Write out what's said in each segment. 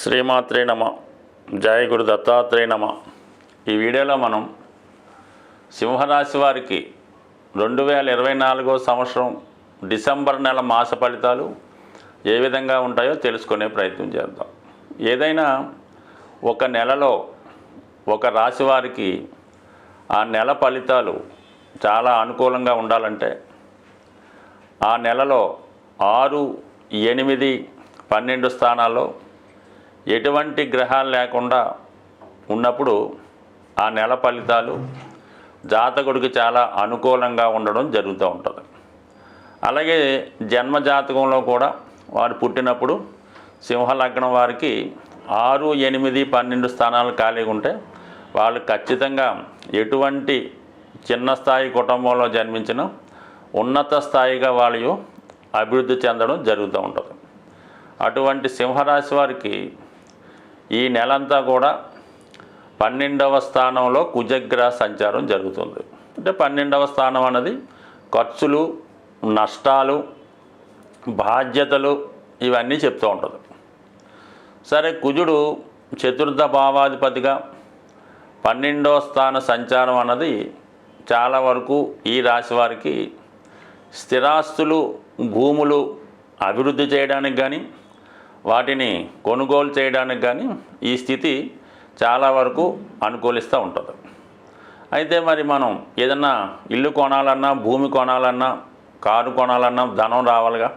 శ్రీమాత్రే నమ. జయ గురు దత్తాత్రేయ నమ. ఈ వీడియోలో మనం సింహరాశి వారికి 2024 సంవత్సరం డిసెంబర్ నెల మాస ఫలితాలు ఏ విధంగా ఉంటాయో తెలుసుకునే ప్రయత్నం చేద్దాం. ఏదైనా ఒక నెలలో ఒక రాశి వారికి ఆ నెల ఫలితాలు చాలా అనుకూలంగా ఉండాలంటే ఆ నెలలో 6, 8, 12 స్థానాల్లో ఎటువంటి గ్రహాలు లేకుండా ఉన్నప్పుడు ఆ నెల ఫలితాలు జాతకుడికి చాలా అనుకూలంగా ఉండడం జరుగుతూ ఉంటుంది. అలాగే జన్మ జాతకంలో కూడా వారు పుట్టినప్పుడు సింహలగ్నం వారికి 6, 8, 12 స్థానాలు ఖాళీగా ఉంటే వాళ్ళు ఖచ్చితంగా ఎటువంటి చిన్న స్థాయి కుటుంబంలో జన్మించిన ఉన్నత స్థాయిగా వాళ్ళు అభివృద్ధి చెందడం జరుగుతూ ఉంటుంది. అటువంటి సింహరాశి వారికి ఈ నెలంతా కూడా 12వ స్థానంలో కుజగ్రహ సంచారం జరుగుతుంది. అంటే 12వ స్థానం అన్నది ఖర్చులు, నష్టాలు, బాధ్యతలు ఇవన్నీ చెప్తూ ఉంటుంది. సరే, కుజుడు చతుర్థ భావాధిపతిగా 12వ స్థాన సంచారం అన్నది చాలా వరకు ఈ రాశి వారికి స్థిరాస్తులు, భూములు అభివృద్ధి చేయడానికి కానీ వాటిని కొనుగోలు చేయడానికి కానీ ఈ స్థితి చాలా వరకు అనుకూలిస్తూ ఉంటుంది. అయితే మరి మనం ఏదన్నా ఇల్లు కొనాలన్నా, భూమి కొనాలన్నా, కారు కొనాలన్నా ధనం రావాలిగా.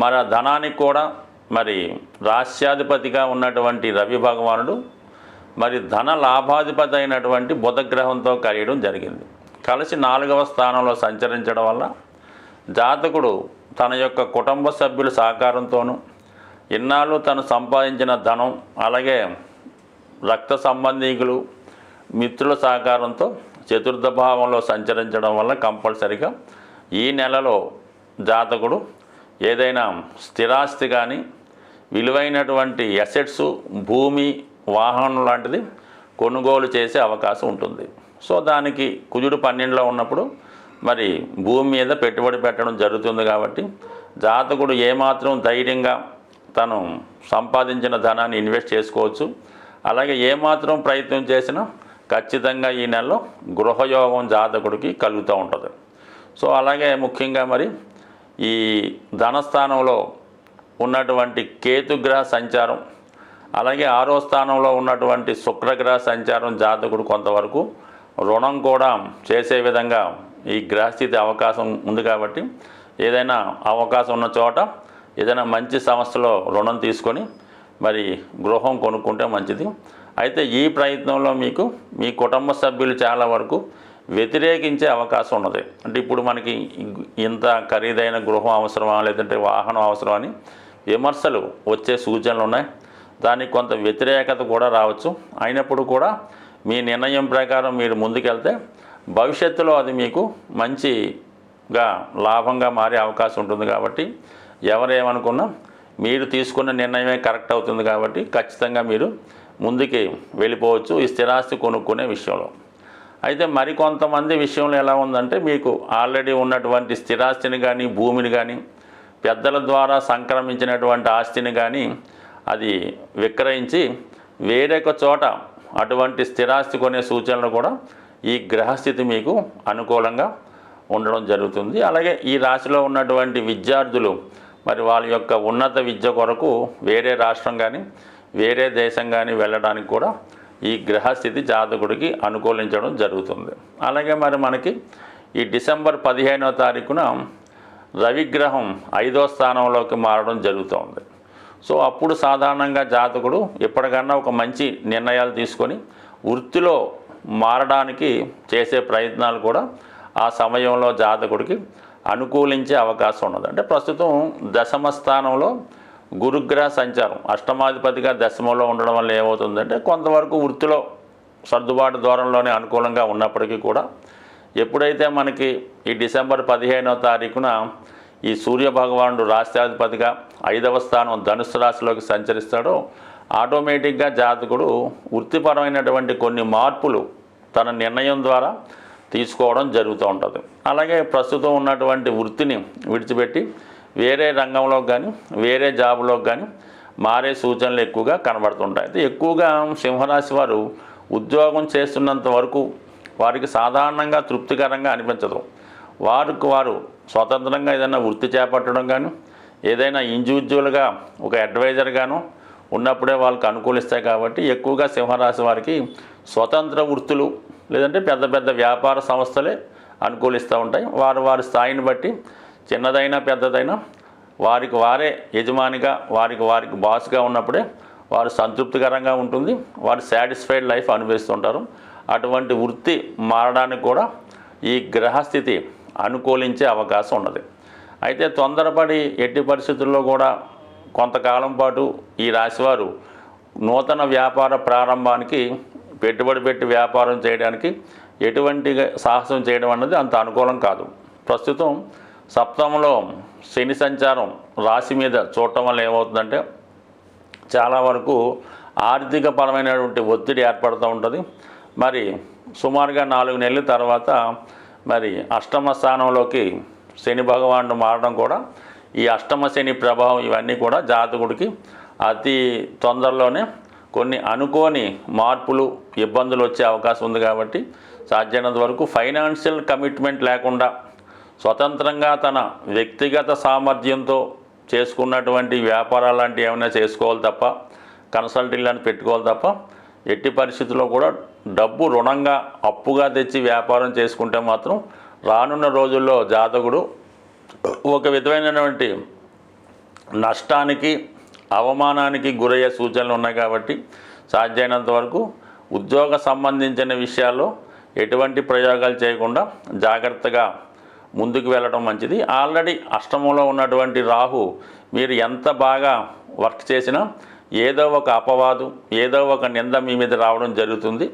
మరి ఆ ధనానికి కూడా మరి రాశ్యాధిపతిగా ఉన్నటువంటి రవి భగవానుడు మరి ధన లాభాధిపతి అయినటువంటి బుధగ్రహంతో కలియడం జరిగింది. కలిసి 4వ స్థానంలో సంచరించడం వల్ల జాతకుడు తన యొక్క కుటుంబ సభ్యుల సహకారంతోనూ ఇన్నాళ్ళు తను సంపాదించిన ధనం, అలాగే రక్త సంబంధీకులు, మిత్రుల సహకారంతో చతుర్థ భావంలో సంచరించడం వల్ల కంపల్సరిగా ఈ నెలలో జాతకుడు ఏదైనా స్థిరాస్తి కానీ విలువైనటువంటి అసెట్స్, భూమి, వాహనం లాంటిది కొనుగోలు చేసే అవకాశం ఉంటుంది. సో దానికి కుజుడు 12లో ఉన్నప్పుడు మరి భూమి మీద పెట్టుబడి పెట్టడం జరుగుతుంది. కాబట్టి జాతకుడు ఏమాత్రం ధైర్యంగా తను సంపాదించిన ధనాన్ని ఇన్వెస్ట్ చేసుకోవచ్చు. అలాగే ఏమాత్రం ప్రయత్నం చేసినా ఖచ్చితంగా ఈ నెలలో గృహయోగం జాతకుడికి కలుగుతూ ఉంటుంది. సో అలాగే ముఖ్యంగా మరి ఈ ధనస్థానంలో ఉన్నటువంటి కేతుగ్రహ సంచారం, అలాగే 6వ స్థానంలో ఉన్నటువంటి శుక్రగ్రహ సంచారం జాతకుడు కొంతవరకు రుణం కూడా చేసే విధంగా ఈ గ్రహస్థితి అవకాశం ఉంది. కాబట్టి ఏదైనా అవకాశం ఉన్న చోట ఏదైనా మంచి సంస్థలో రుణం తీసుకొని మరి గృహం కొనుక్కుంటే మంచిది. అయితే ఈ ప్రయత్నంలో మీకు మీ కుటుంబ సభ్యులు చాలా వరకు వ్యతిరేకించే అవకాశం ఉన్నది. అంటే ఇప్పుడు మనకి ఇంత ఖరీదైన గృహం అవసరమా, లేదంటే వాహనం అవసరం అని విమర్శలు వచ్చే సూచనలు ఉన్నాయి. దానికి కొంత వ్యతిరేకత కూడా రావచ్చు. అయినప్పుడు కూడా మీ నిర్ణయం ప్రకారం మీరు ముందుకెళ్తే భవిష్యత్తులో అది మీకు మంచిగా లాభంగా మారే అవకాశం ఉంటుంది. కాబట్టి ఎవరేమనుకున్నా మీరు తీసుకున్న నిర్ణయమే కరెక్ట్ అవుతుంది. కాబట్టి ఖచ్చితంగా మీరు ముందుకి వెళ్ళిపోవచ్చు ఈ స్థిరాస్తి కొనుక్కునే విషయంలో. అయితే మరికొంతమంది విషయంలో ఎలా ఉందంటే మీకు ఆల్రెడీ ఉన్నటువంటి స్థిరాస్తిని కానీ, భూమిని కానీ, పెద్దల ద్వారా సంక్రమించినటువంటి ఆస్తిని కానీ అది విక్రయించి వేరొక చోట అటువంటి స్థిరాస్తి కొనే సూచనలు కూడా ఈ గ్రహస్థితి మీకు అనుకూలంగా ఉండడం జరుగుతుంది. అలాగే ఈ రాశిలో ఉన్నటువంటి విద్యార్థులు మరి వాళ్ళ యొక్క ఉన్నత విద్య కొరకు వేరే రాష్ట్రం కానీ, వేరే దేశం కానీ వెళ్ళడానికి కూడా ఈ గ్రహస్థితి జాతకుడికి అనుకూలించడం జరుగుతుంది. అలాగే మరి మనకి ఈ డిసెంబర్ 15వ తారీఖున రవిగ్రహం 5వ స్థానంలోకి మారడం జరుగుతుంది. సో అప్పుడు సాధారణంగా జాతకుడు ఎప్పటికన్నా ఒక మంచి నిర్ణయాలు తీసుకొని వృత్తిలో మారడానికి చేసే ప్రయత్నాలు కూడా ఆ సమయంలో జాతకుడికి అనుకూలించే అవకాశం ఉన్నది. అంటే ప్రస్తుతం 10వ స్థానంలో గురుగ్రహ సంచారం, అష్టమాధిపతిగా 10లో ఉండడం వల్ల ఏమవుతుందంటే కొంతవరకు వృత్తిలో సర్దుబాటు దూరంలోనే అనుకూలంగా ఉన్నప్పటికీ కూడా ఎప్పుడైతే మనకి ఈ డిసెంబర్ 15వ తారీఖున ఈ సూర్యభగవానుడు రాష్ట్రాధిపతిగా 5వ స్థానం ధనుస్సు రాశిలోకి సంచరిస్తాడో ఆటోమేటిక్గా జాతకుడు వృత్తిపరమైనటువంటి కొన్ని మార్పులు తన నిర్ణయం ద్వారా తీసుకోవడం జరుగుతూ ఉంటుంది. అలాగే ప్రస్తుతం ఉన్నటువంటి వృత్తిని విడిచిపెట్టి వేరే రంగంలో కానీ, వేరే జాబులోకి కానీ మారే సూచనలు ఎక్కువగా కనబడుతుంటాయి. అయితే ఎక్కువగా సింహరాశి వారు ఉద్యోగం చేస్తున్నంత వరకు వారికి సాధారణంగా తృప్తికరంగా అనిపించదు. వారు స్వతంత్రంగా ఏదైనా వృత్తి చేపట్టడం కానీ ఏదైనా ఇండివిజువల్గా ఒక అడ్వైజర్గాను ఉన్నప్పుడే వాళ్ళకి అనుకూలిస్తాయి. కాబట్టి ఎక్కువగా సింహరాశి వారికి స్వతంత్ర వృత్తులు లేదంటే పెద్ద పెద్ద వ్యాపార సంస్థలే అనుకూలిస్తూ ఉంటాయి. వారి స్థాయిని బట్టి చిన్నదైనా పెద్దదైనా వారికి వారే యజమానిగా వారికి బాస్గా ఉన్నప్పుడే వారు సంతృప్తికరంగా ఉంటుంది. వారు సాటిస్ఫైడ్ లైఫ్ అనుభవిస్తుంటారు. అటువంటి వృత్తి మారడానికి కూడా ఈ గ్రహస్థితి అనుకూలించే అవకాశం ఉన్నది. అయితే తొందరపడి ఎట్టి పరిస్థితుల్లో కూడా కొంతకాలం పాటు ఈ రాశివారు నూతన వ్యాపార ప్రారంభానికి పెట్టుబడి పెట్టి వ్యాపారం చేయడానికి ఎటువంటి సాహసం చేయడం అన్నది అంత అనుకూలం కాదు. ప్రస్తుతం సప్తమంలో శని సంచారం రాశి మీద చూడటం వల్ల ఏమవుతుందంటే చాలా వరకు ఆర్థిక పరమైనటువంటి ఒత్తిడి ఏర్పడుతూ ఉంటుంది. మరి సుమారుగా 4 నెలల తర్వాత మరి అష్టమ స్థానంలోకి శని భగవానుడు మారడం కూడా ఈ అష్టమ శని ప్రభావం ఇవన్నీ కూడా జాతకుడికి అతి తొందరలోనే కొన్ని అనుకోని మార్పులు ఇబ్బందులు వచ్చే అవకాశం ఉంది. కాబట్టి సాధ్యమైనంత వరకు ఫైనాన్షియల్ కమిట్మెంట్ లేకుండా స్వతంత్రంగా తన వ్యక్తిగత సామర్థ్యంతో చేసుకున్నటువంటి వ్యాపారాలు లాంటివి ఏమైనా చేసుకోవాలి తప్ప కన్సల్టింగ్లను పెట్టుకోవాలి తప్ప ఎట్టి పరిస్థితుల్లో కూడా డబ్బు రుణంగా అప్పుగా తెచ్చి వ్యాపారం చేసుకుంటే మాత్రం రానున్న రోజుల్లో జాతకుడు ఒక విధమైనటువంటి నష్టానికి అవమానానికి గురయ్యే సూచనలు ఉన్నాయి. కాబట్టి సాధ్యమైనంత వరకు ఉద్యోగ సంబంధించిన విషయాల్లో ఎటువంటి ప్రయోగాలు చేయకుండా జాగ్రత్తగా ముందుకు వెళ్ళడం మంచిది. ఆల్రెడీ అష్టమంలో ఉన్నటువంటి రాహు మీరు ఎంత బాగా వర్క్ చేసినా ఏదో ఒక అపవాదు ఏదో ఒక నింద మీ మీద రావడం జరుగుతుంది.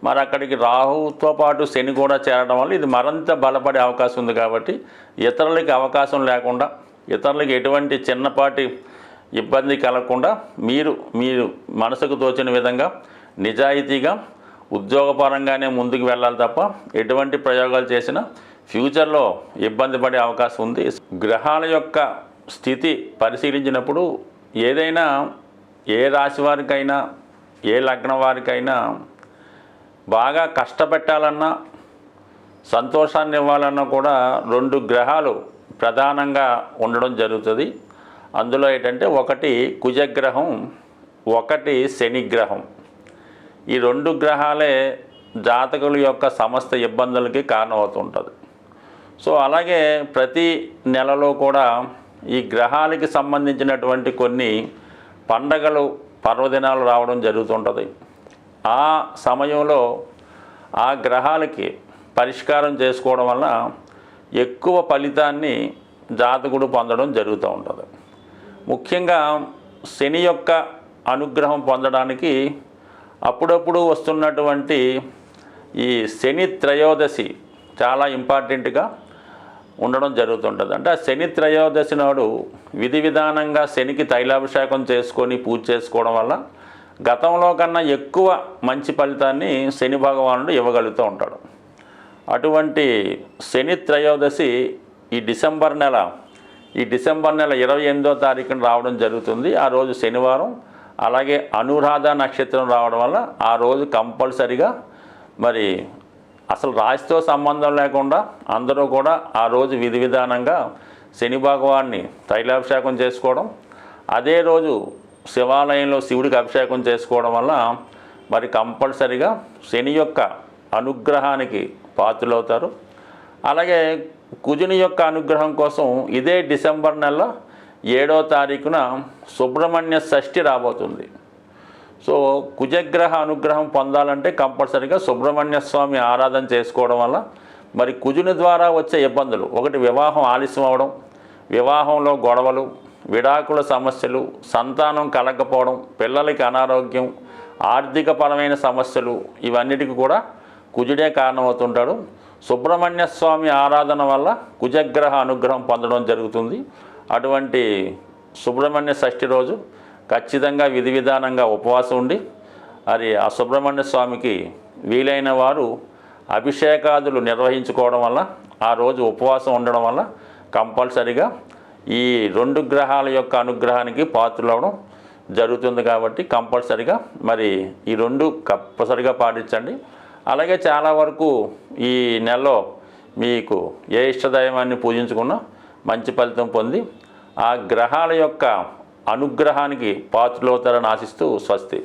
మరి అక్కడికి రాహుతో పాటు శని కూడా చేరడం వల్ల ఇది మరింత బలపడే అవకాశం ఉంది. కాబట్టి ఇతరులకి అవకాశం లేకుండా ఇతరులకి ఎటువంటి చిన్నపాటి ఇబ్బంది కలగకుండా మీరు మనసుకు తోచిన విధంగా నిజాయితీగా ఉద్యోగపరంగానే ముందుకు వెళ్ళాలి తప్ప ఎటువంటి ప్రయోగాలు చేసినా ఫ్యూచర్లో ఇబ్బంది పడే అవకాశం ఉంది. గ్రహాల యొక్క స్థితి పరిశీలించినప్పుడు ఏదైనా ఏ రాశి వారికైనా ఏ లగ్నం వారికైనా బాగా కష్టపెట్టాలన్నా సంతోషాన్ని ఇవ్వాలన్నా కూడా 2 గ్రహాలు ప్రధానంగా ఉండడం జరుగుతుంది. అందులో ఏంటంటే ఒకటి కుజగ్రహం, ఒకటి శనిగ్రహం. ఈ 2 గ్రహాలే జాతకుల యొక్క సమస్త ఇబ్బందులకి కారణమవుతుంటుంది. సో అలాగే ప్రతి నెలలో కూడా ఈ గ్రహాలకి సంబంధించినటువంటి కొన్ని పండగలు పర్వదినాలు రావడం జరుగుతుంటుంది. ఆ సమయంలో ఆ గ్రహాలకి పరిష్కారం చేసుకోవడం వల్ల ఎక్కువ ఫలితాన్ని జాతకుడు పొందడం జరుగుతూ ఉంటుంది. ముఖ్యంగా శని యొక్క అనుగ్రహం పొందడానికి అప్పుడప్పుడు వస్తున్నటువంటి ఈ శని త్రయోదశి చాలా ఇంపార్టెంట్గా ఉండడం జరుగుతుంటుంది. అంటే ఆ శని త్రయోదశి నాడు విధి విధానంగా శనికి తైలాభిషేకం చేసుకొని పూజ చేసుకోవడం వల్ల గతంలో కన్నా ఎక్కువ మంచి ఫలితాన్ని శని భగవానుడు ఇవ్వగలుగుతూ ఉంటాడు. అటువంటి శని త్రయోదశి ఈ డిసెంబర్ నెల 28వ తారీఖున రావడం జరుగుతుంది. ఆ రోజు శనివారం. అలాగే అనురాధ నక్షత్రం రావడం వల్ల ఆ రోజు కంపల్సరిగా మరి అసలు రాశితో సంబంధం లేకుండా అందరూ కూడా ఆ రోజు విధి విధానంగా శని భగవాన్ని తైలాభిషేకం చేసుకోవడం, అదే రోజు శివాలయంలో శివుడికి అభిషేకం చేసుకోవడం వల్ల మరి కంపల్సరిగా శని యొక్క అనుగ్రహానికి పాత్రులవుతారు. అలాగే కుజుని యొక్క అనుగ్రహం కోసం ఇదే డిసెంబర్ నెల 7వ తారీఖున సుబ్రహ్మణ్య షష్ఠి రాబోతుంది. సో కుజగ్రహ అనుగ్రహం పొందాలంటే కంపల్సరిగా సుబ్రహ్మణ్య స్వామి ఆరాధన చేసుకోవడం వల్ల మరి కుజుని ద్వారా వచ్చే ఇబ్బందులు, ఒకటి వివాహం ఆలస్యం అవడం, వివాహంలో గొడవలు, విడాకుల సమస్యలు, సంతానం కలగకపోవడం, పిల్లలకి అనారోగ్యం, ఆర్థికపరమైన సమస్యలు, ఇవన్నిటికీ కూడా కుజుడే కారణమవుతుంటాడు. సుబ్రహ్మణ్య స్వామి ఆరాధన వల్ల కుజగ్రహ అనుగ్రహం పొందడం జరుగుతుంది. అటువంటి సుబ్రహ్మణ్య షష్ఠి రోజు ఖచ్చితంగా విధి విధానంగా ఉపవాసం ఉండి మరి ఆ సుబ్రహ్మణ్య స్వామికి వీలైన వారు అభిషేకాదులు నిర్వహించుకోవడం వల్ల ఆ రోజు ఉపవాసం ఉండడం వల్ల కంపల్సరిగా ఈ 2 గ్రహాల యొక్క అనుగ్రహానికి పాత్రులవడం జరుగుతుంది కాబట్టి కంపల్సరిగా మరి ఈ రెండు కంపల్సరిగా పాటించండి. అలాగే చాలా వరకు ఈ నెలలో మీకు ఏ ఇష్టదైవాన్ని పూజించుకున్నా మంచి ఫలితం పొంది ఆ గ్రహాల యొక్క అనుగ్రహానికి పాత్రలవుతారని ఆశిస్తూ స్వస్తి.